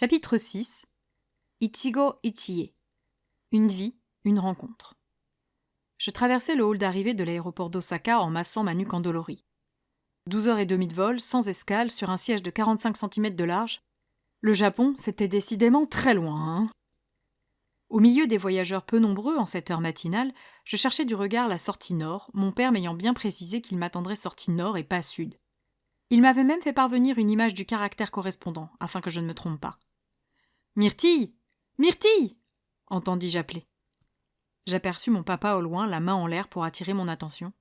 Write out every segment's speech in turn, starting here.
Chapitre 6. Ichigo Ichie. Une vie, une rencontre. Je traversais le hall d'arrivée de l'aéroport d'Osaka en massant ma nuque endolorie. 12h30 de vol, sans escale, sur un siège de 45 cm de large. Le Japon, c'était décidément très loin, hein. Au milieu des voyageurs peu nombreux en cette heure matinale, je cherchais du regard la sortie nord, mon père m'ayant bien précisé qu'il m'attendrait sortie nord et pas sud. Il m'avait même fait parvenir une image du caractère correspondant, afin que je ne me trompe pas. « Myrtille ! Myrtille !» entendis-je appeler. J'aperçus mon papa au loin, la main en l'air pour attirer mon attention.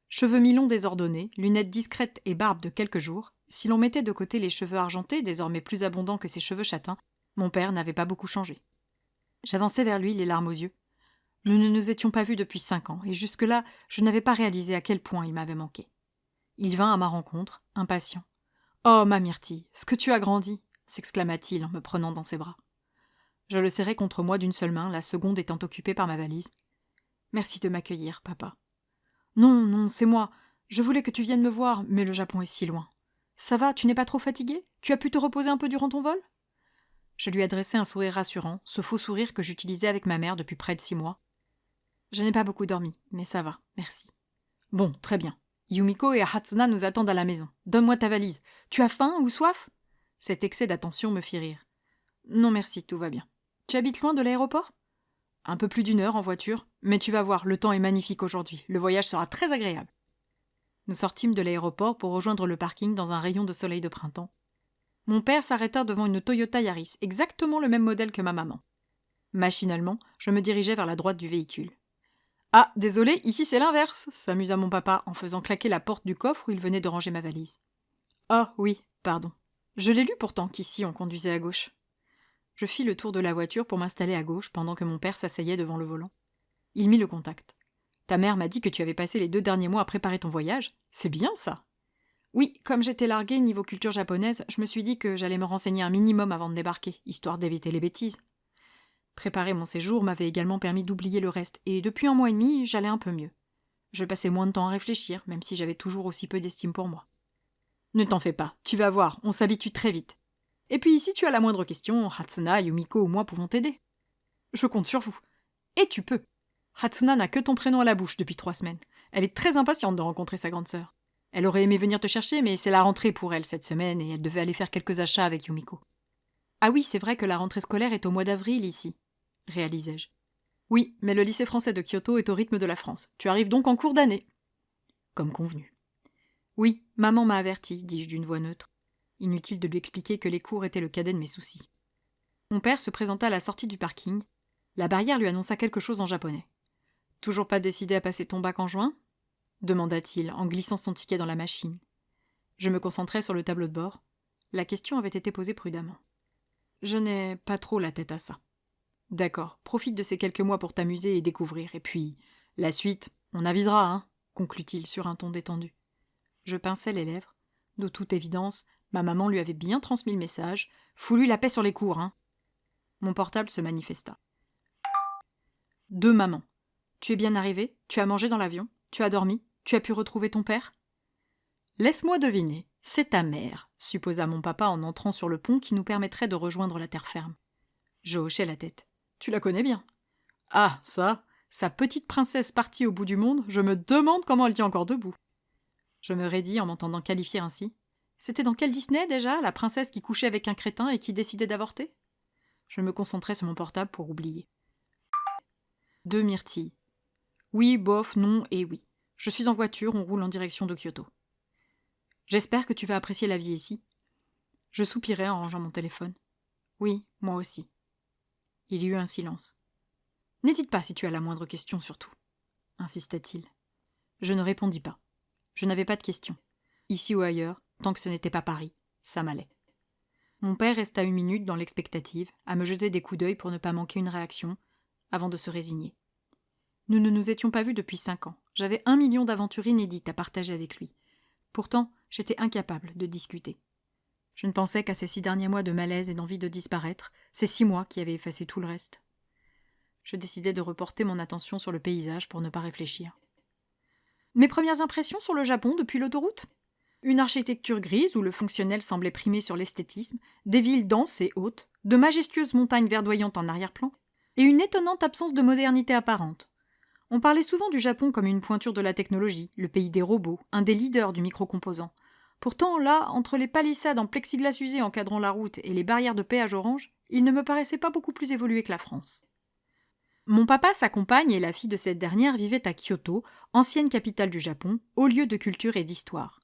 Cheveux mi-longs désordonnés, lunettes discrètes et barbe de quelques jours, si l'on mettait de côté les cheveux argentés, désormais plus abondants que ses cheveux châtains, mon père n'avait pas beaucoup changé. J'avançai vers lui, les larmes aux yeux. Nous ne nous étions pas vus depuis 5 ans, et jusque-là, je n'avais pas réalisé à quel point il m'avait manqué. Il vint à ma rencontre, impatient. « Oh, ma Myrtille, ce que tu as grandi !» s'exclama-t-il en me prenant dans ses bras. Je le serrai contre moi d'une seule main, la seconde étant occupée par ma valise. « Merci de m'accueillir, papa. »« Non, non, c'est moi. Je voulais que tu viennes me voir, mais le Japon est si loin. Ça va, tu n'es pas trop fatigué? Tu as pu te reposer un peu durant ton vol ?» Je lui adressai un sourire rassurant, ce faux sourire que j'utilisais avec ma mère depuis près de 6 mois. « Je n'ai pas beaucoup dormi, mais ça va, merci. »« Bon, très bien. Yumiko et Hatsuna nous attendent à la maison. Donne-moi ta valise. Tu as faim ou soif ?» Cet excès d'attention me fit rire. « Non merci, tout va bien. Tu habites loin de l'aéroport ? » Un peu plus d'1 heure en voiture, mais tu vas voir, le temps est magnifique aujourd'hui. Le voyage sera très agréable. Nous sortîmes de l'aéroport pour rejoindre le parking dans un rayon de soleil de printemps. Mon père s'arrêta devant une Toyota Yaris, exactement le même modèle que ma maman. Machinalement, je me dirigeai vers la droite du véhicule. « Ah, désolé, ici c'est l'inverse !» s'amusa mon papa en faisant claquer la porte du coffre où il venait de ranger ma valise. « Ah oui, pardon. Je l'ai lu pourtant qu'ici on conduisait à gauche. » Je fis le tour de la voiture pour m'installer à gauche pendant que mon père s'asseyait devant le volant. Il mit le contact. « Ta mère m'a dit que tu avais passé les 2 derniers mois à préparer ton voyage. C'est bien ça !» Oui, comme j'étais larguée niveau culture japonaise, je me suis dit que j'allais me renseigner un minimum avant de débarquer, histoire d'éviter les bêtises. Préparer mon séjour m'avait également permis d'oublier le reste, et depuis 1 mois et demi, j'allais un peu mieux. Je passais moins de temps à réfléchir, même si j'avais toujours aussi peu d'estime pour moi. Ne t'en fais pas, tu vas voir, on s'habitue très vite. Et puis si tu as la moindre question, Hatsuna, Yumiko ou moi pouvons t'aider. Je compte sur vous. Et tu peux. Hatsuna n'a que ton prénom à la bouche depuis 3 semaines. Elle est très impatiente de rencontrer sa grande sœur. Elle aurait aimé venir te chercher, mais c'est la rentrée pour elle cette semaine et elle devait aller faire quelques achats avec Yumiko. Ah oui, c'est vrai que la rentrée scolaire est au mois d'avril ici, réalisai-je. Oui, mais le lycée français de Kyoto est au rythme de la France. Tu arrives donc en cours d'année. Comme convenu. Oui, maman m'a averti, dis-je d'une voix neutre. Inutile de lui expliquer que les cours étaient le cadet de mes soucis. Mon père se présenta à la sortie du parking. La barrière lui annonça quelque chose en japonais. « Toujours pas décidé à passer ton bac en juin ?» demanda-t-il en glissant son ticket dans la machine. Je me concentrai sur le tableau de bord. La question avait été posée prudemment. « Je n'ai pas trop la tête à ça. »« D'accord, profite de ces quelques mois pour t'amuser et découvrir. Et puis, la suite, on avisera, hein » conclut-il sur un ton détendu. Je pinçai les lèvres. De toute évidence, ma maman lui avait bien transmis le message. Fous-lui la paix sur les cours, hein. Mon portable se manifesta. « De maman. Tu es bien arrivé? Tu as mangé dans l'avion? Tu as dormi? Tu as pu retrouver ton père ?»« Laisse-moi deviner. C'est ta mère, » supposa mon papa en entrant sur le pont qui nous permettrait de rejoindre la terre ferme. Je hochai la tête. « Tu la connais bien. »« Ah, ça, sa petite princesse partie au bout du monde, je me demande comment elle tient encore debout. » Je me raidis en m'entendant qualifier ainsi. C'était dans quel Disney, déjà, la princesse qui couchait avec un crétin et qui décidait d'avorter ? Je me concentrai sur mon portable pour oublier. De Myrtille. Oui, bof, non et oui. Je suis en voiture, on roule en direction de Kyoto. J'espère que tu vas apprécier la vie ici. Je soupirai en rangeant mon téléphone. Oui, moi aussi. Il y eut un silence. N'hésite pas si tu as la moindre question, surtout, insista-t-il. Je ne répondis pas. Je n'avais pas de questions. Ici ou ailleurs, tant que ce n'était pas Paris, ça m'allait. Mon père resta 1 minute dans l'expectative, à me jeter des coups d'œil pour ne pas manquer une réaction, avant de se résigner. Nous ne nous étions pas vus depuis 5 ans. J'avais 1 million d'aventures inédites à partager avec lui. Pourtant, j'étais incapable de discuter. Je ne pensais qu'à ces 6 derniers mois de malaise et d'envie de disparaître, ces 6 mois qui avaient effacé tout le reste. Je décidai de reporter mon attention sur le paysage pour ne pas réfléchir. Mes premières impressions sur le Japon depuis l'autoroute ? Une architecture grise où le fonctionnel semblait primer sur l'esthétisme, des villes denses et hautes, de majestueuses montagnes verdoyantes en arrière-plan, et une étonnante absence de modernité apparente. On parlait souvent du Japon comme une pointure de la technologie, le pays des robots, un des leaders du microcomposant. Pourtant, là, entre les palissades en plexiglas usé encadrant la route et les barrières de péage orange, il ne me paraissait pas beaucoup plus évolué que la France. Mon papa, sa compagne et la fille de cette dernière vivaient à Kyoto, ancienne capitale du Japon, haut lieu de culture et d'histoire.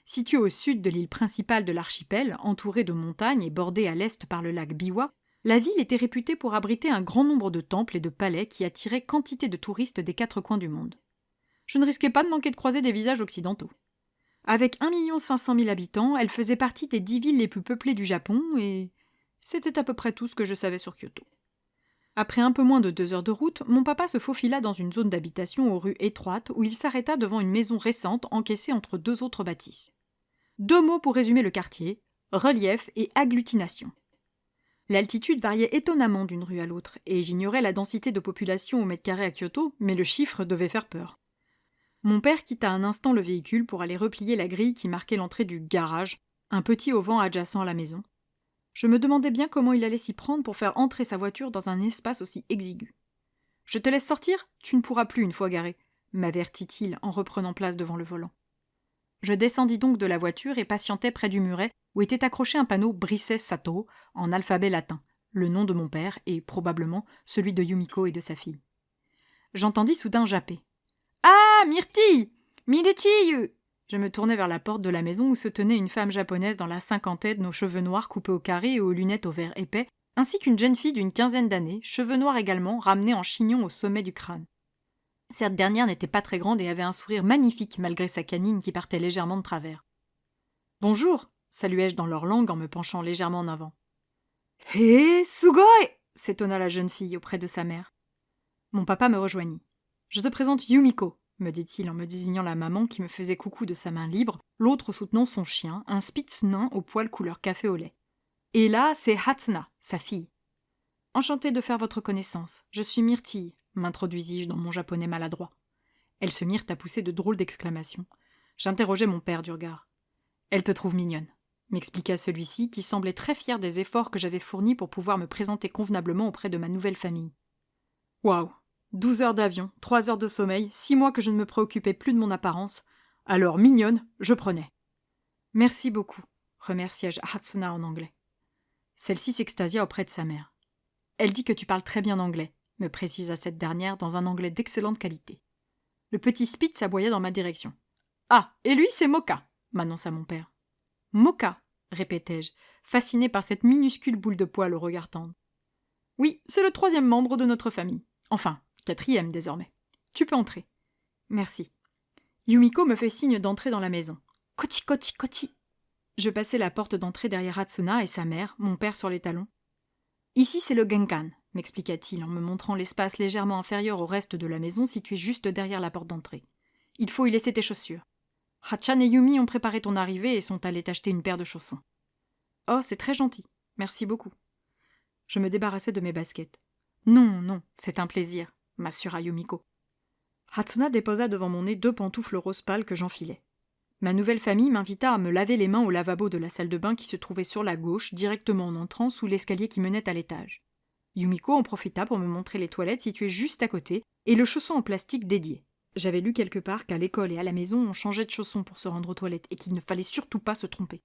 Située au sud de l'île principale de l'archipel, entourée de montagnes et bordée à l'est par le lac Biwa, la ville était réputée pour abriter un grand nombre de temples et de palais qui attiraient quantité de touristes des 4 coins du monde. Je ne risquais pas de manquer de croiser des visages occidentaux. Avec 1 500 000 habitants, elle faisait partie des 10 villes les plus peuplées du Japon et c'était à peu près tout ce que je savais sur Kyoto. Après un peu moins de 2 heures de route, mon papa se faufila dans une zone d'habitation aux rues étroites où il s'arrêta devant une maison récente encaissée entre 2 autres bâtisses. 2 mots pour résumer le quartier, relief et agglutination. L'altitude variait étonnamment d'une rue à l'autre, et j'ignorais la densité de population au mètre carré à Kyoto, mais le chiffre devait faire peur. Mon père quitta un instant le véhicule pour aller replier la grille qui marquait l'entrée du garage, un petit auvent adjacent à la maison. Je me demandais bien comment il allait s'y prendre pour faire entrer sa voiture dans un espace aussi exigu. « Je te laisse sortir, tu ne pourras plus une fois garé », m'avertit-il en reprenant place devant le volant. Je descendis donc de la voiture et patientai près du muret où était accroché un panneau Brissé Sato en alphabet latin, le nom de mon père et, probablement, celui de Yumiko et de sa fille. J'entendis soudain japper. « Ah, Myrtille! Milechiyu !» Je me tournai vers la porte de la maison où se tenait une femme japonaise dans la cinquantaine, aux cheveux noirs coupés au carré et aux lunettes au verre épais, ainsi qu'une jeune fille d'une 15aine d'années, cheveux noirs également, ramenés en chignon au sommet du crâne. Cette dernière n'était pas très grande et avait un sourire magnifique malgré sa canine qui partait légèrement de travers. « Bonjour !» saluai-je dans leur langue en me penchant légèrement en avant. « Hé, sugoi !» s'étonna la jeune fille auprès de sa mère. Mon papa me rejoignit. « Je te présente Yumiko !» me dit-il en me désignant la maman qui me faisait coucou de sa main libre, l'autre soutenant son chien, un spitz nain au poil couleur café au lait. Et là, c'est Hatsuna, sa fille. « Enchantée de faire votre connaissance. Je suis Myrtille », m'introduisis-je dans mon japonais maladroit. Elles se mirent à pousser de drôles d'exclamations. J'interrogeai mon père du regard. « Elle te trouve mignonne », m'expliqua celui-ci, qui semblait très fier des efforts que j'avais fournis pour pouvoir me présenter convenablement auprès de ma nouvelle famille. Waouh! 12 heures d'avion, 3 heures de sommeil, 6 mois que je ne me préoccupais plus de mon apparence. Alors, mignonne, je prenais. « Merci beaucoup », remerciai-je Hatsuna en anglais. Celle-ci s'extasia auprès de sa mère. « Elle dit que tu parles très bien anglais », me précisa cette dernière dans un anglais d'excellente qualité. Le petit Spitz aboya dans ma direction. « Ah, et lui, c'est Moka », m'annonça mon père. « Moka », répétai-je, fasciné par cette minuscule boule de poil au regard tendre. « Oui, c'est le 3e membre de notre famille. Enfin, 4e désormais. Tu peux entrer. »« Merci. » Yumiko me fait signe d'entrer dans la maison. « Koti, koti, koti !» Je passai la porte d'entrée derrière Hatsuna et sa mère, mon père sur les talons. « Ici, c'est le genkan », m'expliqua-t-il en me montrant l'espace légèrement inférieur au reste de la maison situé juste derrière la porte d'entrée. « Il faut y laisser tes chaussures. Hachan et Yumi ont préparé ton arrivée et sont allés t'acheter une paire de chaussons. »« Oh, c'est très gentil. Merci beaucoup. » Je me débarrassai de mes baskets. « Non, non, c'est un plaisir, » m'assura Yumiko. Hatsuna déposa devant mon nez 2 pantoufles rose pâle que j'enfilai. Ma nouvelle famille m'invita à me laver les mains au lavabo de la salle de bain qui se trouvait sur la gauche, directement en entrant sous l'escalier qui menait à l'étage. Yumiko en profita pour me montrer les toilettes situées juste à côté et le chausson en plastique dédié. J'avais lu quelque part qu'à l'école et à la maison on changeait de chaussons pour se rendre aux toilettes et qu'il ne fallait surtout pas se tromper.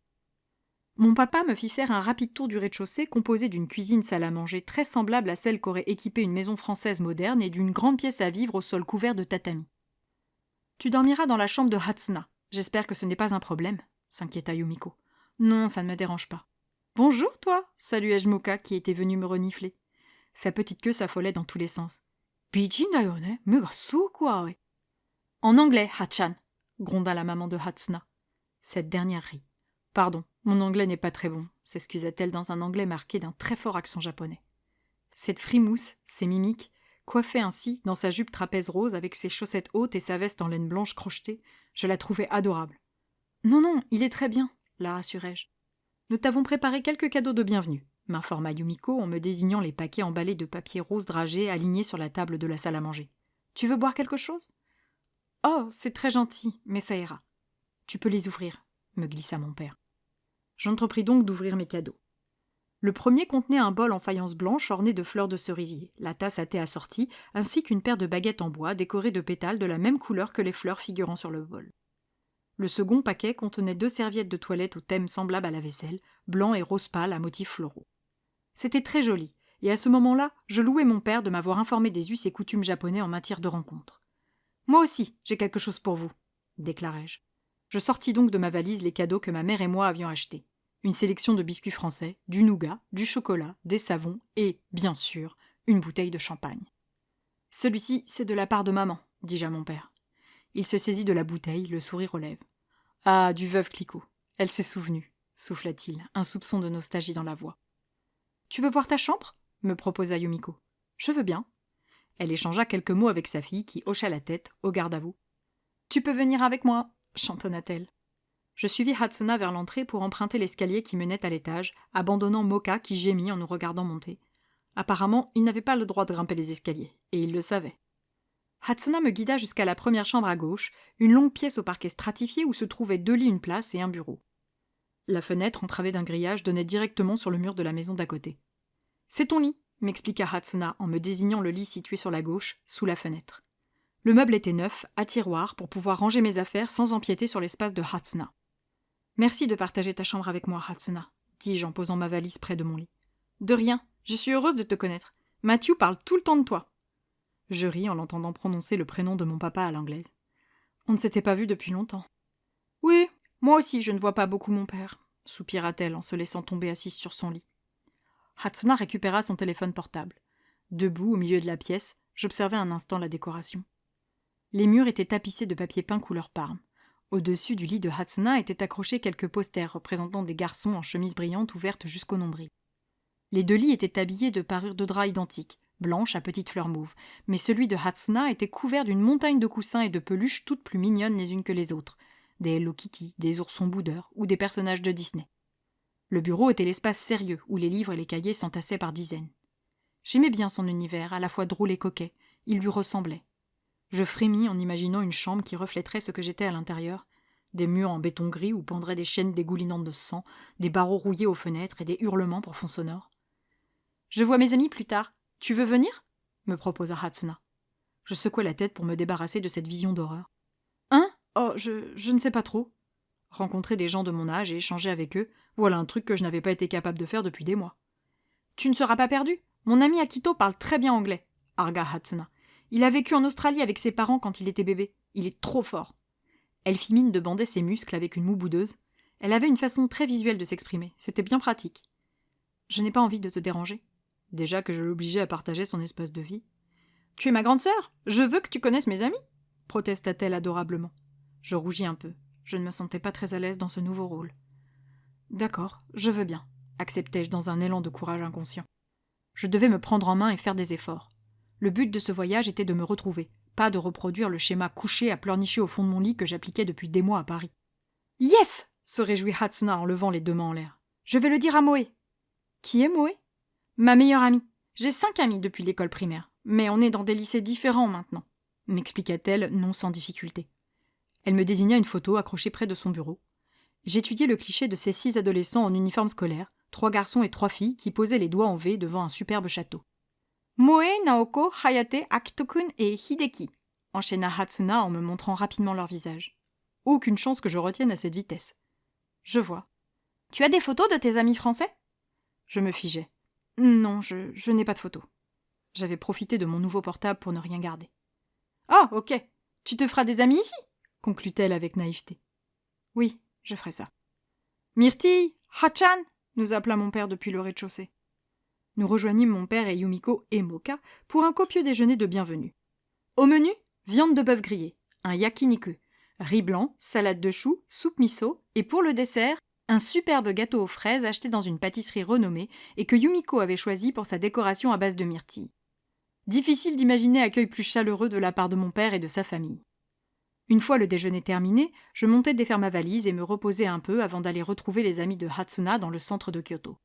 Mon papa me fit faire un rapide tour du rez-de-chaussée composé d'une cuisine-salle à manger très semblable à celle qu'aurait équipée une maison française moderne et d'une grande pièce à vivre au sol couvert de tatami. « Tu dormiras dans la chambre de Hatsuna. J'espère que ce n'est pas un problème, » s'inquiéta Yumiko. « Non, ça ne me dérange pas. »« Bonjour, toi » saluai-je Moka qui était venu me renifler. Sa petite queue s'affolait dans tous les sens. « Bijin da yo ne, me ga sukuae. » En anglais, Hachan, gronda la maman de Hatsuna. Cette dernière rit. « Pardon, mon anglais n'est pas très bon, » s'excusa-t-elle dans un anglais marqué d'un très fort accent japonais. Cette frimousse, ses mimiques, coiffée ainsi, dans sa jupe trapèze rose avec ses chaussettes hautes et sa veste en laine blanche crochetée, je la trouvais adorable. « Non, non, il est très bien, » la rassurai-je. « Nous t'avons préparé quelques cadeaux de bienvenue, » m'informa Yumiko en me désignant les paquets emballés de papier rose dragé alignés sur la table de la salle à manger. « Tu veux boire quelque chose ?»« Oh, c'est très gentil, mais ça ira. »« Tu peux les ouvrir, » me glissa mon père. J'entrepris donc d'ouvrir mes cadeaux. Le premier contenait un bol en faïence blanche orné de fleurs de cerisier, la tasse à thé assortie, ainsi qu'une paire de baguettes en bois décorées de pétales de la même couleur que les fleurs figurant sur le bol. Le second paquet contenait 2 serviettes de toilette au thème semblable à la vaisselle, blanc et rose pâle à motifs floraux. C'était très joli, et à ce moment-là, je louais mon père de m'avoir informé des us et coutumes japonais en matière de rencontres. « Moi aussi, j'ai quelque chose pour vous », déclarai-je. Je sortis donc de ma valise les cadeaux que ma mère et moi avions achetés. Une sélection de biscuits français, du nougat, du chocolat, des savons et, bien sûr, une bouteille de champagne. « Celui-ci, c'est de la part de maman, » dis-je à mon père. Il se saisit de la bouteille, le sourire aux lèvres. « Ah, du veuve Clicquot. Elle s'est souvenue, » souffla-t-il, un soupçon de nostalgie dans la voix. « Tu veux voir ta chambre » me proposa Yumiko. « Je veux bien. » Elle échangea quelques mots avec sa fille qui hocha la tête, au garde à vous. « Tu peux venir avec moi » chantonna-t-elle. Je suivis Hatsuna vers l'entrée pour emprunter l'escalier qui menait à l'étage, abandonnant Moka qui gémit en nous regardant monter. Apparemment, il n'avait pas le droit de grimper les escaliers, et il le savait. Hatsuna me guida jusqu'à la première chambre à gauche, une longue pièce au parquet stratifié où se trouvaient 2 lits, une place et un bureau. La fenêtre, entravée d'un grillage, donnait directement sur le mur de la maison d'à côté. « C'est ton lit », m'expliqua Hatsuna en me désignant le lit situé sur la gauche, sous la fenêtre. Le meuble était neuf, à tiroir, pour pouvoir ranger mes affaires sans empiéter sur l'espace de Hatsuna. « Merci de partager ta chambre avec moi, Hatsuna, » dis-je en posant ma valise près de mon lit. « De rien, je suis heureuse de te connaître. Matthew parle tout le temps de toi. » Je ris en l'entendant prononcer le prénom de mon papa à l'anglaise. On ne s'était pas vu depuis longtemps. « Oui, moi aussi je ne vois pas beaucoup mon père, » soupira-t-elle en se laissant tomber assise sur son lit. Hatsuna récupéra son téléphone portable. Debout au milieu de la pièce, j'observais un instant la décoration. Les murs étaient tapissés de papier peint couleur parme. Au-dessus du lit de Hatsuna étaient accrochés quelques posters représentant des garçons en chemise brillante ouverte jusqu'au nombril. Les 2 lits étaient habillés de parures de drap identiques, blanches à petites fleurs mauves, mais celui de Hatsuna était couvert d'une montagne de coussins et de peluches toutes plus mignonnes les unes que les autres, des Hello Kitty, des oursons boudeurs ou des personnages de Disney. Le bureau était l'espace sérieux où les livres et les cahiers s'entassaient par dizaines. J'aimais bien son univers, à la fois drôle et coquet, il lui ressemblait. Je frémis en imaginant une chambre qui reflèterait ce que j'étais à l'intérieur, des murs en béton gris où pendraient des chaînes dégoulinantes de sang, des barreaux rouillés aux fenêtres et des hurlements pour fond sonore. « Je vois mes amis plus tard. Tu veux venir ?» me proposa Hatsuna. Je secouai la tête pour me débarrasser de cette vision d'horreur. « Hein ? Oh, je ne sais pas trop. » Rencontrer des gens de mon âge et échanger avec eux, voilà un truc que je n'avais pas été capable de faire depuis des mois. « Tu ne seras pas perdu ? Mon ami Akito parle très bien anglais, » argua Hatsuna. « Il a vécu en Australie avec ses parents quand il était bébé. Il est trop fort. » Elle fit mine de bander ses muscles avec une moue boudeuse. Elle avait une façon très visuelle de s'exprimer. C'était bien pratique. « Je n'ai pas envie de te déranger. » Déjà que je l'obligeais à partager son espace de vie. « Tu es ma grande sœur. Je veux que tu connaisses mes amis, » protesta-t-elle adorablement. Je rougis un peu. Je ne me sentais pas très à l'aise dans ce nouveau rôle. « D'accord, je veux bien, » acceptai-je dans un élan de courage inconscient. Je devais me prendre en main et faire des efforts. Le but de ce voyage était de me retrouver, pas de reproduire le schéma couché à pleurnicher au fond de mon lit que j'appliquais depuis des mois à Paris. « Yes !» se réjouit Hatsuna en levant les 2 mains en l'air. « Je vais le dire à Moé. »« Qui est Moé ?»« Ma meilleure amie. J'ai 5 amis depuis l'école primaire, mais on est dans des lycées différents maintenant, » m'expliqua-t-elle non sans difficulté. Elle me désigna une photo accrochée près de son bureau. J'étudiais le cliché de ces 6 adolescents en uniforme scolaire, 3 garçons et 3 filles qui posaient les doigts en V devant un superbe château. « Moé, Naoko, Hayate, Akito-kun et Hideki » enchaîna Hatsuna en me montrant rapidement leur visage. Aucune chance que je retienne à cette vitesse. Je vois. « Tu as des photos de tes amis français ?» Je me figeai. « Non, je n'ai pas de photos. » J'avais profité de mon nouveau portable pour ne rien garder. « Ah, ok. Tu te feras des amis ici ?» conclut-elle avec naïveté. « Oui, je ferai ça. »« Myrtille, Hachan !» nous appela mon père depuis le rez-de-chaussée. Nous rejoignîmes mon père et Yumiko et Moka pour un copieux déjeuner de bienvenue. Au menu, viande de bœuf grillée, un yakiniku, riz blanc, salade de choux, soupe miso et pour le dessert, un superbe gâteau aux fraises acheté dans une pâtisserie renommée et que Yumiko avait choisi pour sa décoration à base de myrtilles. Difficile d'imaginer accueil plus chaleureux de la part de mon père et de sa famille. Une fois le déjeuner terminé, je montai défaire ma valise et me reposai un peu avant d'aller retrouver les amis de Hatsuna dans le centre de Kyoto.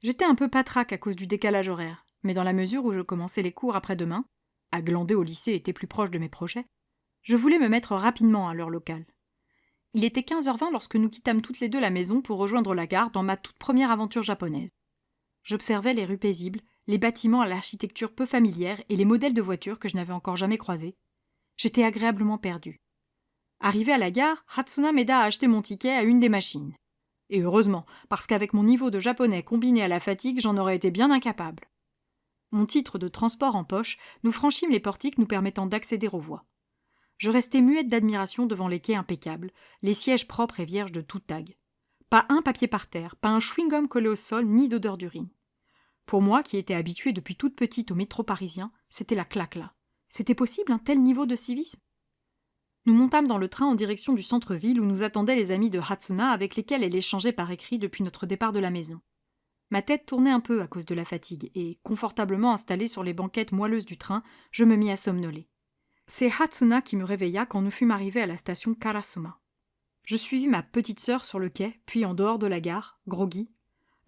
J'étais un peu patraque à cause du décalage horaire, mais dans la mesure où je commençais les cours après-demain, à glander au lycée était plus proche de mes projets, je voulais me mettre rapidement à l'heure locale. Il était 15h20 lorsque nous quittâmes toutes les deux la maison pour rejoindre la gare dans ma toute première aventure japonaise. J'observais les rues paisibles, les bâtiments à l'architecture peu familière et les modèles de voitures que je n'avais encore jamais croisés. J'étais agréablement perdue. Arrivé à la gare, Hatsuna m'aida à acheter mon ticket à une des machines. Et heureusement, parce qu'avec mon niveau de japonais combiné à la fatigue, j'en aurais été bien incapable. Mon titre de transport en poche, nous franchîmes les portiques nous permettant d'accéder aux voies. Je restais muette d'admiration devant les quais impeccables, les sièges propres et vierges de tout tag. Pas un papier par terre, pas un chewing-gum collé au sol, ni d'odeur d'urine. Pour moi, qui étais habituée depuis toute petite au métro parisien, c'était la claque là. C'était possible un tel niveau de civisme? Nous montâmes dans le train en direction du centre-ville où nous attendaient les amis de Hatsuna avec lesquels elle échangeait par écrit depuis notre départ de la maison. Ma tête tournait un peu à cause de la fatigue et, confortablement installée sur les banquettes moelleuses du train, je me mis à somnoler. C'est Hatsuna qui me réveilla quand nous fûmes arrivés à la station Karasuma. Je suivis ma petite sœur sur le quai, puis en dehors de la gare, groggy.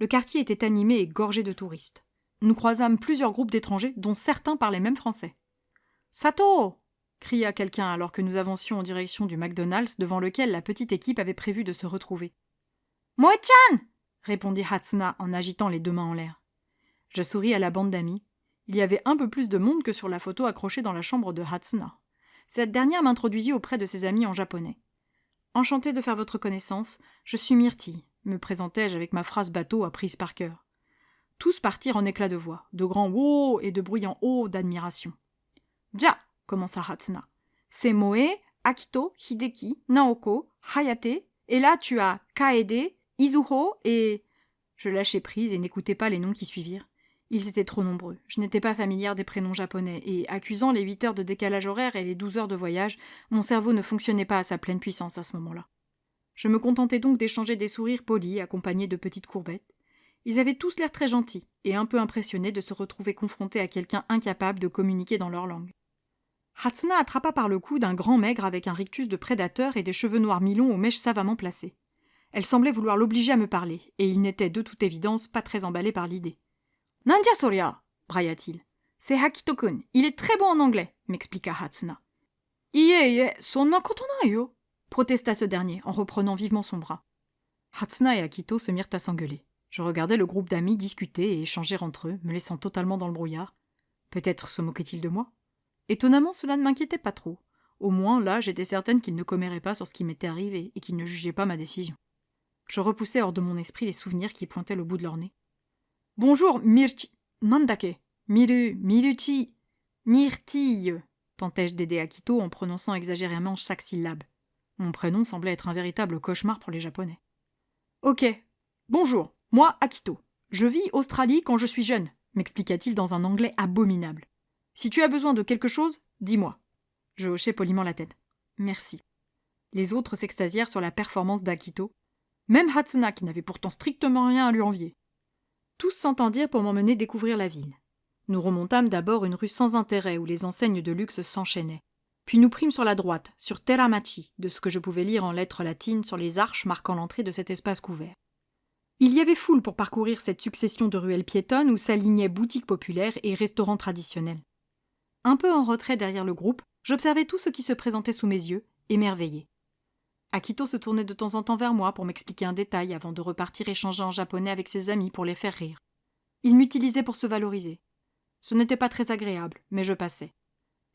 Le quartier était animé et gorgé de touristes. Nous croisâmes plusieurs groupes d'étrangers, dont certains parlaient même français. « Sato !» cria quelqu'un alors que nous avancions en direction du McDonald's devant lequel la petite équipe avait prévu de se retrouver. « Moe-chan !» répondit Hatsuna en agitant les deux mains en l'air. Je souris à la bande d'amis. Il y avait un peu plus de monde que sur la photo accrochée dans la chambre de Hatsuna. Cette dernière m'introduisit auprès de ses amis en japonais. « Enchantée de faire votre connaissance, je suis Myrtille », me présentai-je avec ma phrase bateau apprise par cœur. Tous partirent en éclats de voix, de grands « wow » et de bruyants « oh » d'admiration. « Ja !» commença Hatsuna. « C'est Moe, Akito, Hideki, Naoko, Hayate, et là tu as Kaede, Izuho et... » Je lâchai prise et n'écoutai pas les noms qui suivirent. Ils étaient trop nombreux. Je n'étais pas familière des prénoms japonais, et, accusant les 8 heures de décalage horaire et les 12 heures de voyage, mon cerveau ne fonctionnait pas à sa pleine puissance à ce moment-là. Je me contentais donc d'échanger des sourires polis accompagnés de petites courbettes. Ils avaient tous l'air très gentils, et un peu impressionnés de se retrouver confrontés à quelqu'un incapable de communiquer dans leur langue. Hatsuna attrapa par le cou d'un grand maigre avec un rictus de prédateur et des cheveux noirs mi-longs aux mèches savamment placées. Elle semblait vouloir l'obliger à me parler, et il n'était de toute évidence pas très emballé par l'idée. « Nanja soria !» brailla-t-il. « C'est Akito-kun, il est très bon en anglais !» m'expliqua Hatsuna. « Ie, sonna koto nai yo !» protesta ce dernier, en reprenant vivement son bras. Hatsuna et Akito se mirent à s'engueuler. Je regardais le groupe d'amis discuter et échanger entre eux, me laissant totalement dans le brouillard. Peut-être se moquait-il de moi? Étonnamment, cela ne m'inquiétait pas trop. Au moins, là, j'étais certaine qu'il ne commérait pas sur ce qui m'était arrivé et qu'il ne jugeait pas ma décision. Je repoussai hors de mon esprit les souvenirs qui pointaient le bout de leur nez. « Bonjour, Myrtille. Mandake. Myrtille. Tentai-je d'aider Akito en prononçant exagérément chaque syllabe. Mon prénom semblait être un véritable cauchemar pour les Japonais. « Ok. Bonjour, moi Akito. Je vis Australie quand je suis jeune, m'expliqua-t-il dans un anglais abominable. Si tu as besoin de quelque chose, dis-moi. Je hochai poliment la tête. Merci. Les autres s'extasièrent sur la performance d'Akito, même Hatsuna qui n'avait pourtant strictement rien à lui envier. Tous s'entendirent pour m'emmener découvrir la ville. Nous remontâmes d'abord une rue sans intérêt où les enseignes de luxe s'enchaînaient. Puis nous prîmes sur la droite, sur Teramachi, de ce que je pouvais lire en lettres latines sur les arches marquant l'entrée de cet espace couvert. Il y avait foule pour parcourir cette succession de ruelles piétonnes où s'alignaient boutiques populaires et restaurants traditionnels. Un peu en retrait derrière le groupe, j'observais tout ce qui se présentait sous mes yeux, émerveillé. Akito se tournait de temps en temps vers moi pour m'expliquer un détail avant de repartir échanger en japonais avec ses amis pour les faire rire. Il m'utilisait pour se valoriser. Ce n'était pas très agréable, mais je passais.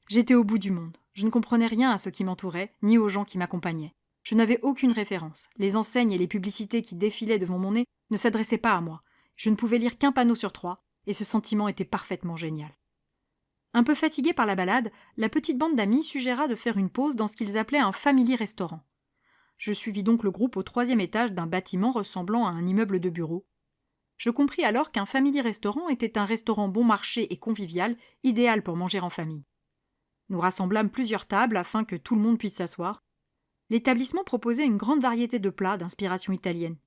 J'étais au bout du monde. Je ne comprenais rien à ce qui m'entourait, ni aux gens qui m'accompagnaient. Je n'avais aucune référence. Les enseignes et les publicités qui défilaient devant mon nez ne s'adressaient pas à moi. Je ne pouvais lire qu'un panneau sur 3, et ce sentiment était parfaitement génial. Un peu fatiguée par la balade, la petite bande d'amis suggéra de faire une pause dans ce qu'ils appelaient un family restaurant. Je suivis donc le groupe au 3e étage d'un bâtiment ressemblant à un immeuble de bureaux. Je compris alors qu'un family restaurant était un restaurant bon marché et convivial, idéal pour manger en famille. Nous rassemblâmes plusieurs tables afin que tout le monde puisse s'asseoir. L'établissement proposait une grande variété de plats d'inspiration italienne.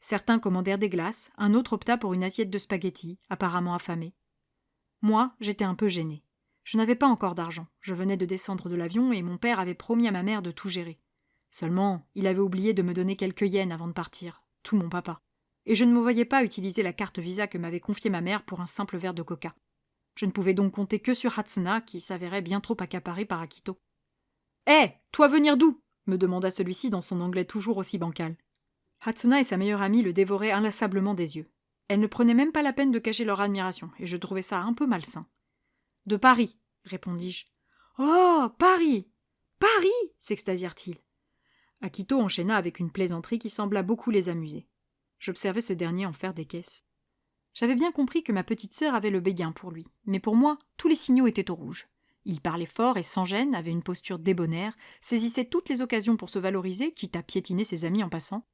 Certains commandèrent des glaces, un autre opta pour une assiette de spaghettis, apparemment affamé. Moi, j'étais un peu gênée. Je n'avais pas encore d'argent. Je venais de descendre de l'avion et mon père avait promis à ma mère de tout gérer. Seulement, il avait oublié de me donner quelques yens avant de partir, tout mon papa. Et je ne me voyais pas utiliser la carte Visa que m'avait confiée ma mère pour un simple verre de coca. Je ne pouvais donc compter que sur Hatsuna, qui s'avérait bien trop accaparé par Akito. « Hé, toi venir d'où » me demanda celui-ci dans son anglais toujours aussi bancal. Hatsuna et sa meilleure amie le dévoraient inlassablement des yeux. Elles ne prenaient même pas la peine de cacher leur admiration, et je trouvais ça un peu malsain. « De Paris, répondis-je. « Oh, Paris! Paris !» s'extasièrent-ils. Akito enchaîna avec une plaisanterie qui sembla beaucoup les amuser. J'observais ce dernier en faire des caisses. J'avais bien compris que ma petite sœur avait le béguin pour lui, mais pour moi, tous les signaux étaient au rouge. Il parlait fort et sans gêne, avait une posture débonnaire, saisissait toutes les occasions pour se valoriser, quitte à piétiner ses amis en passant.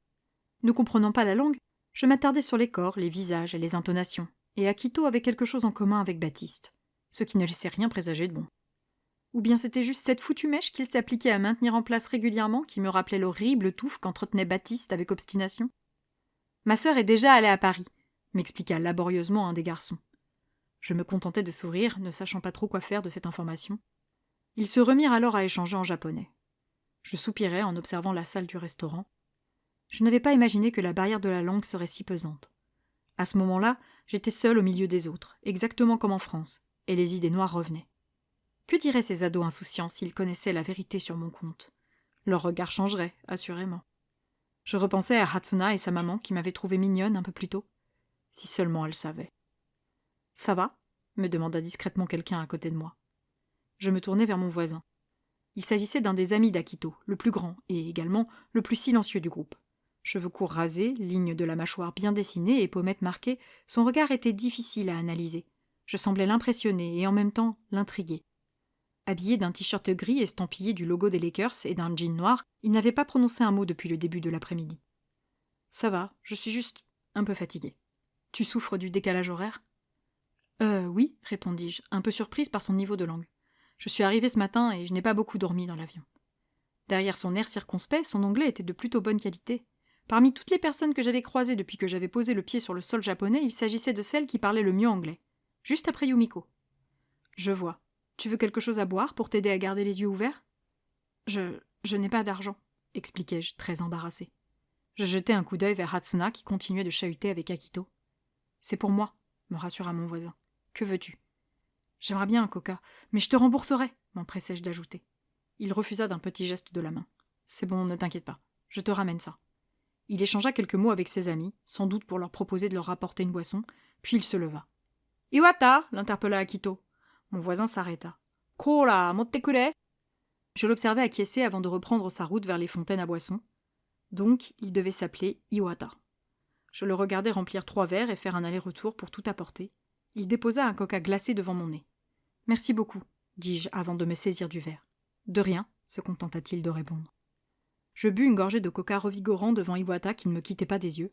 Ne comprenant pas la langue, je m'attardais sur les corps, les visages et les intonations, et Akito avait quelque chose en commun avec Baptiste, ce qui ne laissait rien présager de bon. Ou bien c'était juste cette foutue mèche qu'il s'appliquait à maintenir en place régulièrement qui me rappelait l'horrible touffe qu'entretenait Baptiste avec obstination. « Ma sœur est déjà allée à Paris », m'expliqua laborieusement un des garçons. Je me contentais de sourire, ne sachant pas trop quoi faire de cette information. Ils se remirent alors à échanger en japonais. Je soupirais en observant la salle du restaurant. Je n'avais pas imaginé que la barrière de la langue serait si pesante. À ce moment-là, j'étais seule au milieu des autres, exactement comme en France, et les idées noires revenaient. Que diraient ces ados insouciants s'ils connaissaient la vérité sur mon compte? Leur regard changerait, assurément. Je repensais à Hatsuna et sa maman qui m'avaient trouvée mignonne un peu plus tôt. Si seulement elle savait. « Ça va ?» me demanda discrètement quelqu'un à côté de moi. Je me tournai vers mon voisin. Il s'agissait d'un des amis d'Akito, le plus grand et également le plus silencieux du groupe. Cheveux courts rasés, lignes de la mâchoire bien dessinées et pommettes marquées, son regard était difficile à analyser. Je semblais l'impressionner et en même temps l'intriguer. Habillé d'un t-shirt gris estampillé du logo des Lakers et d'un jean noir, il n'avait pas prononcé un mot depuis le début de l'après-midi. « Ça va, je suis juste un peu fatigué. Tu souffres du décalage horaire ?» Oui, répondis-je, un peu surprise par son niveau de langue. Je suis arrivée ce matin et je n'ai pas beaucoup dormi dans l'avion. Derrière son air circonspect, son anglais était de plutôt bonne qualité. Parmi toutes les personnes que j'avais croisées depuis que j'avais posé le pied sur le sol japonais, il s'agissait de celle qui parlait le mieux anglais. Juste après Yumiko. « Je vois. Tu veux quelque chose à boire pour t'aider à garder les yeux ouverts ?»« Je n'ai pas d'argent, » expliquai-je, très embarrassée. Je jetai un coup d'œil vers Hatsuna qui continuait de chahuter avec Akito. « C'est pour moi, » me rassura mon voisin. « Que veux-tu ?»« J'aimerais bien un coca, mais je te rembourserai, » m'empressai-je d'ajouter. Il refusa d'un petit geste de la main. « C'est bon, ne t'inquiète pas, je te ramène ça. » Il échangea quelques mots avec ses amis, sans doute pour leur proposer de leur rapporter une boisson, puis il se leva. « Iwata !» l'interpella Akito. Mon voisin s'arrêta. « Kola, mottekure !» Je l'observais acquiescer avant de reprendre sa route vers les fontaines à boissons. Donc, il devait s'appeler Iwata. Je le regardais remplir 3 verres et faire un aller-retour pour tout apporter. Il déposa un coca glacé devant mon nez. « Merci beaucoup, » dis-je avant de me saisir du verre. « De rien, » se contenta-t-il de répondre. Je bus une gorgée de coca revigorant devant Iwata qui ne me quittait pas des yeux.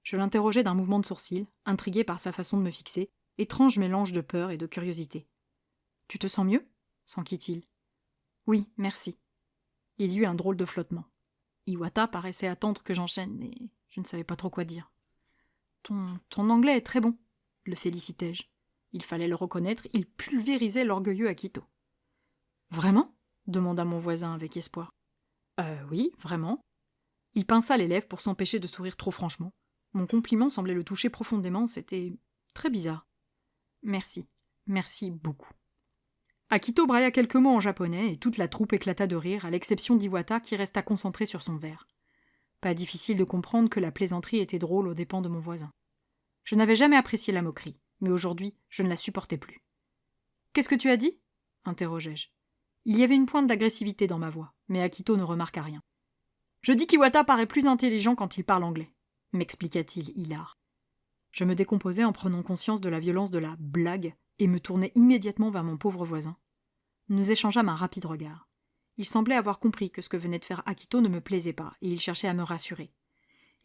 Je l'interrogeais d'un mouvement de sourcil, intrigué par sa façon de me fixer, étrange mélange de peur et de curiosité. « Tu te sens mieux ?» s'enquit-il. « Oui, merci. » Il y eut un drôle de flottement. Iwata paraissait attendre que j'enchaîne, mais je ne savais pas trop quoi dire. « Ton anglais est très bon, » le félicitai-je. Il fallait le reconnaître, il pulvérisait l'orgueilleux Akito. « Vraiment ?» demanda mon voisin avec espoir. « Oui, vraiment. » Il pinça les lèvres pour s'empêcher de sourire trop franchement. Mon compliment semblait le toucher profondément, c'était très bizarre. « Merci, merci beaucoup. » Akito brailla quelques mots en japonais et toute la troupe éclata de rire, à l'exception d'Iwata qui resta concentré sur son verre. Pas difficile de comprendre que la plaisanterie était drôle aux dépens de mon voisin. Je n'avais jamais apprécié la moquerie, mais aujourd'hui, je ne la supportais plus. « Qu'est-ce que tu as dit ?» interrogeai-je. Il y avait une pointe d'agressivité dans ma voix, mais Akito ne remarqua rien. « Je dis qu'Iwata paraît plus intelligent quand il parle anglais, » m'expliqua-t-il hilar. Je me décomposais en prenant conscience de la violence de la blague et me tournai immédiatement vers mon pauvre voisin. Nous échangeâmes un rapide regard. Il semblait avoir compris que ce que venait de faire Akito ne me plaisait pas, et il cherchait à me rassurer.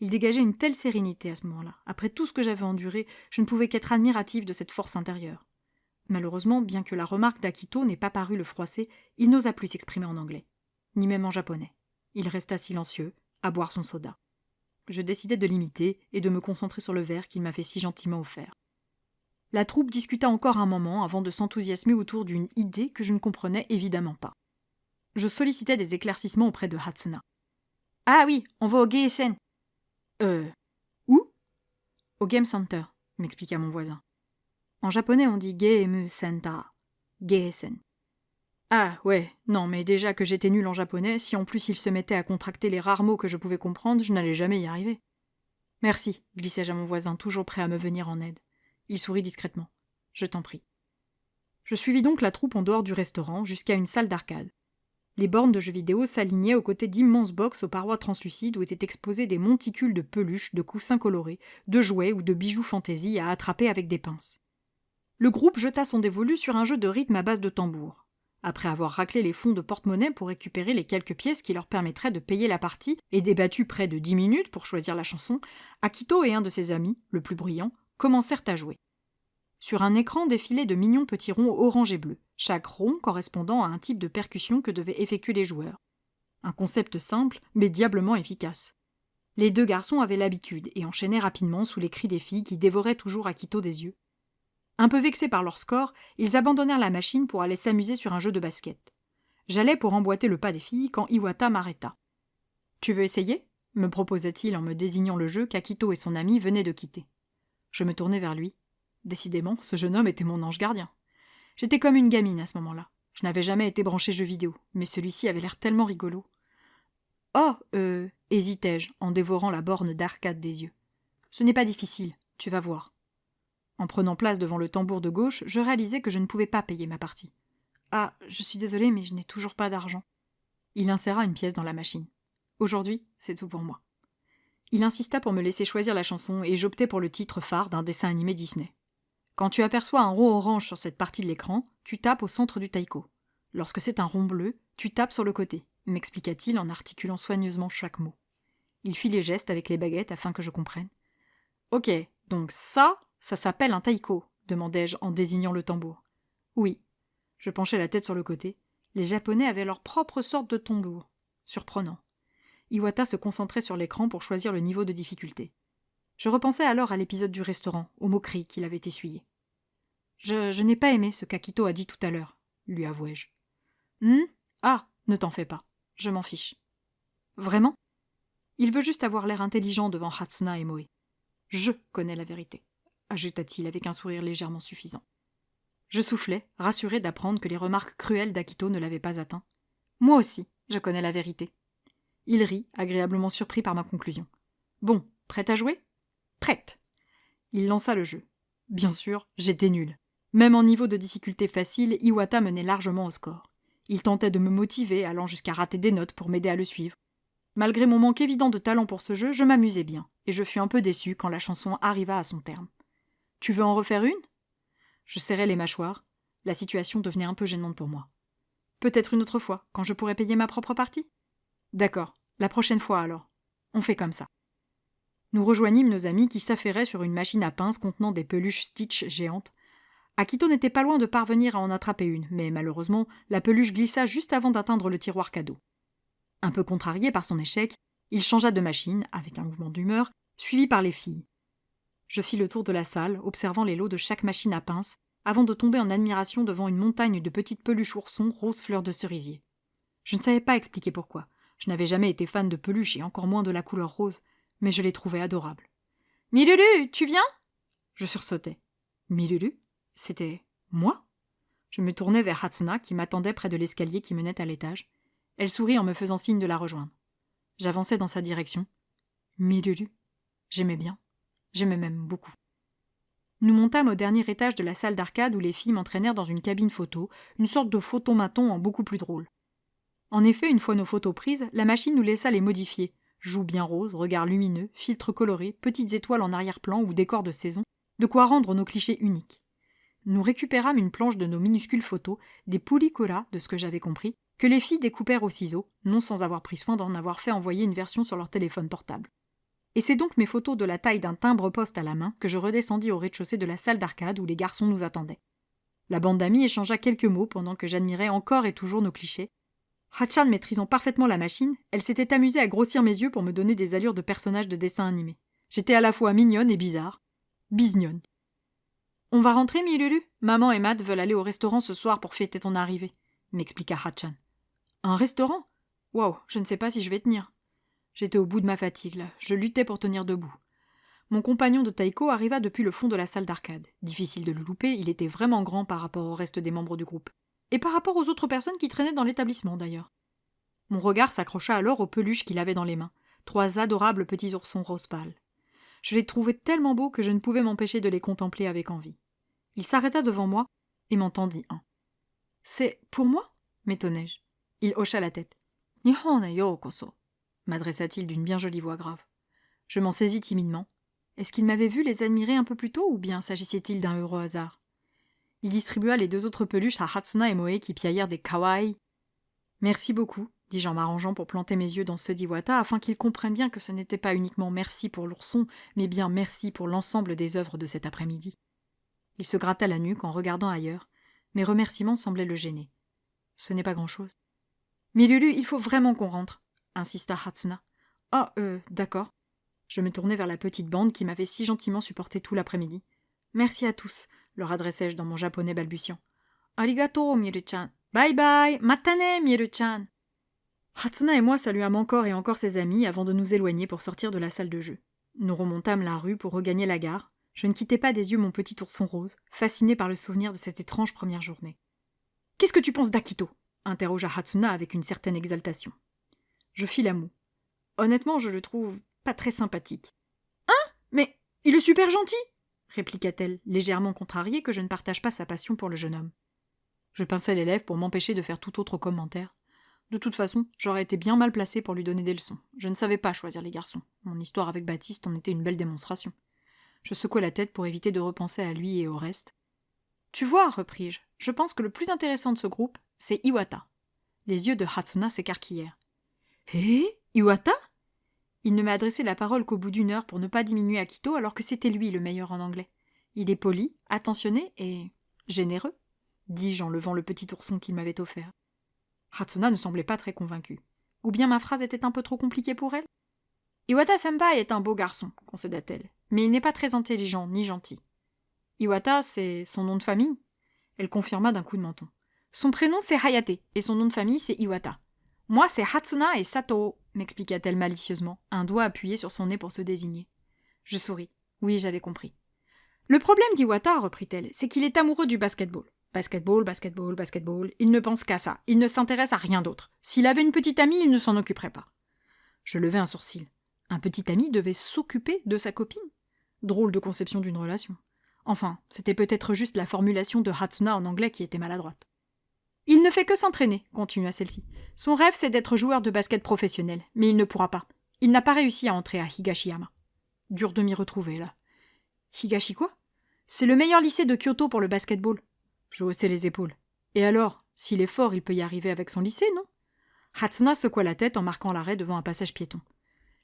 Il dégageait une telle sérénité à ce moment-là. Après tout ce que j'avais enduré, je ne pouvais qu'être admirative de cette force intérieure. Malheureusement, bien que la remarque d'Akito n'ait pas paru le froisser, il n'osa plus s'exprimer en anglais, ni même en japonais. Il resta silencieux, à boire son soda. Je décidai de l'imiter et de me concentrer sur le verre qu'il m'avait si gentiment offert. La troupe discuta encore un moment avant de s'enthousiasmer autour d'une idée que je ne comprenais évidemment pas. Je sollicitais des éclaircissements auprès de Hatsuna. « Ah oui, on va au Geisen. »« Où ?»« Au Game Center, » m'expliqua mon voisin. En japonais, on dit Game Center, Geisen. Ah, ouais, non, mais déjà que j'étais nul en japonais, si en plus il se mettait à contracter les rares mots que je pouvais comprendre, je n'allais jamais y arriver. Merci, glissai-je à mon voisin, toujours prêt à me venir en aide. Il sourit discrètement. Je t'en prie. Je suivis donc la troupe en dehors du restaurant, jusqu'à une salle d'arcade. Les bornes de jeux vidéo s'alignaient aux côtés d'immenses box aux parois translucides où étaient exposés des monticules de peluches, de coussins colorés, de jouets ou de bijoux fantaisie à attraper avec des pinces. Le groupe jeta son dévolu sur un jeu de rythme à base de tambour. Après avoir raclé les fonds de porte-monnaie pour récupérer les quelques pièces qui leur permettraient de payer la partie et débattu près de 10 minutes pour choisir la chanson, Akito et un de ses amis, le plus bruyant, commencèrent à jouer. Sur un écran défilaient de mignons petits ronds orange et bleu, chaque rond correspondant à un type de percussion que devaient effectuer les joueurs. Un concept simple, mais diablement efficace. Les deux garçons avaient l'habitude et enchaînaient rapidement sous les cris des filles qui dévoraient toujours Akito des yeux. Un peu vexés par leur score, ils abandonnèrent la machine pour aller s'amuser sur un jeu de basket. J'allais pour emboîter le pas des filles quand Iwata m'arrêta. « Tu veux essayer ?» me proposa-t-il en me désignant le jeu qu'Akito et son ami venaient de quitter. Je me tournai vers lui. Décidément, ce jeune homme était mon ange gardien. J'étais comme une gamine à ce moment-là. Je n'avais jamais été branché jeux vidéo, mais celui-ci avait l'air tellement rigolo. « Oh, hésitai-je, en dévorant la borne d'arcade des yeux. Ce n'est pas difficile, tu vas voir. En prenant place devant le tambour de gauche, je réalisai que je ne pouvais pas payer ma partie. Ah, je suis désolée, mais je n'ai toujours pas d'argent. Il inséra une pièce dans la machine. Aujourd'hui, c'est tout pour moi. Il insista pour me laisser choisir la chanson et j'optai pour le titre phare d'un dessin animé Disney. Quand tu aperçois un rond orange sur cette partie de l'écran, tu tapes au centre du taiko. Lorsque c'est un rond bleu, tu tapes sur le côté, m'expliqua-t-il en articulant soigneusement chaque mot. Il fit les gestes avec les baguettes afin que je comprenne. Ok, donc ça s'appelle un taiko, demandai-je en désignant le tambour. Oui. Je penchai la tête sur le côté. Les Japonais avaient leur propre sorte de tambour. Surprenant. Iwata se concentrait sur l'écran pour choisir le niveau de difficulté. Je repensais alors à l'épisode du restaurant, aux moqueries qu'il avait essuyées. Je n'ai pas aimé ce qu'Akito a dit tout à l'heure, lui avouai-je. Ah, ne t'en fais pas. Je m'en fiche. Vraiment ? Il veut juste avoir l'air intelligent devant Hatsuna et Moe. Je connais la vérité, ajouta-t-il avec un sourire légèrement suffisant. Je soufflai, rassuré d'apprendre que les remarques cruelles d'Akito ne l'avaient pas atteint. Moi aussi, je connais la vérité. Il rit, agréablement surpris par ma conclusion. Bon, prête à jouer ? Prête. Il lança le jeu. Bien sûr, j'étais nul. Même en niveau de difficulté facile, Iwata menait largement au score. Il tentait de me motiver, allant jusqu'à rater des notes pour m'aider à le suivre. Malgré mon manque évident de talent pour ce jeu, je m'amusais bien, et je fus un peu déçu quand la chanson arriva à son terme. « Tu veux en refaire une ?» Je serrai les mâchoires. La situation devenait un peu gênante pour moi. « Peut-être une autre fois, quand je pourrai payer ma propre partie ?»« D'accord, la prochaine fois alors. On fait comme ça. » Nous rejoignîmes nos amis qui s'affairaient sur une machine à pince contenant des peluches Stitch géantes. Akito n'était pas loin de parvenir à en attraper une, mais malheureusement, la peluche glissa juste avant d'atteindre le tiroir cadeau. Un peu contrarié par son échec, il changea de machine, avec un mouvement d'humeur, suivi par les filles. Je fis le tour de la salle, observant les lots de chaque machine à pince, avant de tomber en admiration devant une montagne de petites peluches oursons roses fleurs de cerisier. Je ne savais pas expliquer pourquoi. Je n'avais jamais été fan de peluches et encore moins de la couleur rose, mais je les trouvais adorables. « Milulu, tu viens ?» Je sursautai. « Milulu ? C'était moi ?» Je me tournai vers Hatsuna qui m'attendait près de l'escalier qui menait à l'étage. Elle sourit en me faisant signe de la rejoindre. J'avançai dans sa direction. Milulu. J'aimais bien. J'aimais même beaucoup. Nous montâmes au dernier étage de la salle d'arcade où les filles m'entraînèrent dans une cabine photo, une sorte de photomaton en beaucoup plus drôle. En effet, une fois nos photos prises, la machine nous laissa les modifier. Joues bien roses, regards lumineux, filtres colorés, petites étoiles en arrière-plan ou décors de saison, de quoi rendre nos clichés uniques. Nous récupérâmes une planche de nos minuscules photos, des pelliculas, de ce que j'avais compris, que les filles découpèrent au ciseau, non sans avoir pris soin d'en avoir fait envoyer une version sur leur téléphone portable. Et c'est donc mes photos de la taille d'un timbre-poste à la main que je redescendis au rez-de-chaussée de la salle d'arcade où les garçons nous attendaient. La bande d'amis échangea quelques mots pendant que j'admirais encore et toujours nos clichés. Hachan maîtrisant parfaitement la machine, elle s'était amusée à grossir mes yeux pour me donner des allures de personnage de dessin animé. J'étais à la fois mignonne et bizarre. Biznionne. « On va rentrer, Milulu ? Maman et Matt veulent aller au restaurant ce soir pour fêter ton arrivée, » m'expliqua Hachan. « Un restaurant ? Waouh, je ne sais pas si je vais tenir. » J'étais au bout de ma fatigue, là. Je luttais pour tenir debout. Mon compagnon de taiko arriva depuis le fond de la salle d'arcade. Difficile de le louper, il était vraiment grand par rapport au reste des membres du groupe. et par rapport aux autres personnes qui traînaient dans l'établissement d'ailleurs. Mon regard s'accrocha alors aux peluches qu'il avait dans les mains, 3 adorables petits oursons rose pâle. Je les trouvais tellement beaux que je ne pouvais m'empêcher de les contempler avec envie. Il s'arrêta devant moi et m'en tendit un. « C'est pour moi ?» m'étonnai-je. Il hocha la tête. « Nihon e yokoso » m'adressa-t-il d'une bien jolie voix grave. Je m'en saisis timidement. Est-ce qu'il m'avait vu les admirer un peu plus tôt ou bien s'agissait-il d'un heureux hasard? Il distribua les 2 autres peluches à Hatsuna et Moe qui piaillèrent des kawaii. « Merci beaucoup », dis-je en m'arrangeant pour planter mes yeux dans ceux d'Iwata afin qu'il comprenne bien que ce n'était pas uniquement merci pour l'ourson, mais bien merci pour l'ensemble des œuvres de cet après-midi. Il se gratta la nuque en regardant ailleurs. Mes remerciements semblaient le gêner. Ce n'est pas grand-chose. « Mais Lulu, il faut vraiment qu'on rentre, » insista Hatsuna. « Ah, d'accord. » Je me tournai vers la petite bande qui m'avait si gentiment supporté tout l'après-midi. « Merci à tous, » leur adressai-je dans mon japonais balbutiant. « Arigato, Miru-chan. Bye bye, matane, Miru-chan. » Hatsuna et moi saluâmes encore et encore ses amis avant de nous éloigner pour sortir de la salle de jeu. Nous remontâmes la rue pour regagner la gare. Je ne quittais pas des yeux mon petit ourson rose, fasciné par le souvenir de cette étrange première journée. « Qu'est-ce que tu penses d'Akito ?» interrogea Hatsuna avec une certaine exaltation. Je fis la moue. Honnêtement, je le trouve pas très sympathique. « Hein? Mais il est super gentil !» répliqua-t-elle, légèrement contrariée que je ne partage pas sa passion pour le jeune homme. Je pinçai les lèvres pour m'empêcher de faire tout autre commentaire. De toute façon, j'aurais été bien mal placé pour lui donner des leçons. Je ne savais pas choisir les garçons. Mon histoire avec Baptiste en était une belle démonstration. Je secouai la tête pour éviter de repenser à lui et au reste. « Tu vois, repris-je, je pense que le plus intéressant de ce groupe, c'est Iwata. » Les yeux de Hatsuna s'écarquillèrent. « Eh? Iwata ?» Il ne m'a adressé la parole qu'au bout d'1 heure pour ne pas diminuer Akito alors que c'était lui le meilleur en anglais. Il est poli, attentionné et généreux, dis-je en levant le petit ourson qu'il m'avait offert. Hatsuna ne semblait pas très convaincue. Ou bien ma phrase était un peu trop compliquée pour elle? Iwata-senpai est un beau garçon, concéda-t-elle, mais il n'est pas très intelligent ni gentil. Iwata, c'est son nom de famille? Elle confirma d'un coup de menton. Son prénom c'est Hayate, et son nom de famille c'est Iwata. Moi c'est Hatsuna et Sato, m'expliqua-t-elle malicieusement, un doigt appuyé sur son nez pour se désigner. Je souris. Oui, j'avais compris. Le problème d'Iwata, reprit-elle, c'est qu'il est amoureux du basketball. Basketball, basketball, basketball, il ne pense qu'à ça, il ne s'intéresse à rien d'autre. S'il avait une petite amie, il ne s'en occuperait pas. Je levai un sourcil. Un petit ami devait s'occuper de sa copine? Drôle de conception d'une relation. Enfin, c'était peut-être juste la formulation de Hatsuna en anglais qui était maladroite. Il ne fait que s'entraîner, continua celle-ci. Son rêve, c'est d'être joueur de basket professionnel, mais il ne pourra pas. Il n'a pas réussi à entrer à Higashiyama. Dur de m'y retrouver, là. Higashi quoi? C'est le meilleur lycée de Kyoto pour le basketball. Je haussai les épaules. Et alors, s'il est fort, il peut y arriver avec son lycée, non? Hatsuna secoua la tête en marquant l'arrêt devant un passage piéton.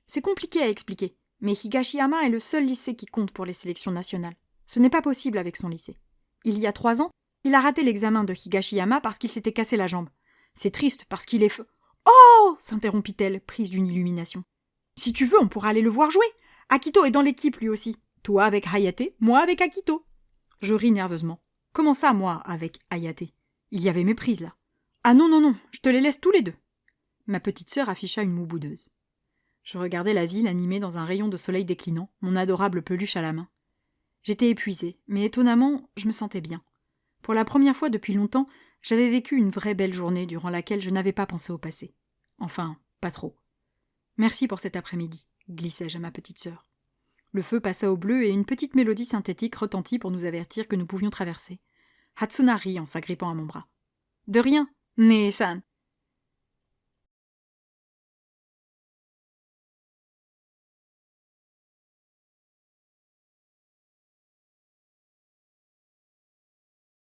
C'est compliqué à expliquer, mais Higashiyama est le seul lycée qui compte pour les sélections nationales. Ce n'est pas possible avec son lycée. Il y a 3 ans, il a raté l'examen de Higashiyama parce qu'il s'était cassé la jambe. C'est triste parce qu'il est Oh s'interrompit-elle, prise d'une illumination. Si tu veux, on pourra aller le voir jouer. Akito est dans l'équipe lui aussi. Toi avec Hayate, moi avec Akito. Je ris nerveusement. Comment ça, moi, avec Hayate? Il y avait méprise, là. Ah non, non, non, je te les laisse tous les 2. Ma petite sœur afficha une moue boudeuse. Je regardais la ville animée dans un rayon de soleil déclinant, mon adorable peluche à la main. J'étais épuisée, mais étonnamment, je me sentais bien. Pour la première fois depuis longtemps, j'avais vécu une vraie belle journée durant laquelle je n'avais pas pensé au passé. Enfin, pas trop. Merci pour cet après-midi, glissai-je à ma petite sœur. Le feu passa au bleu et une petite mélodie synthétique retentit pour nous avertir que nous pouvions traverser. Hatsuna rit en s'agrippant à mon bras. De rien, Né-san.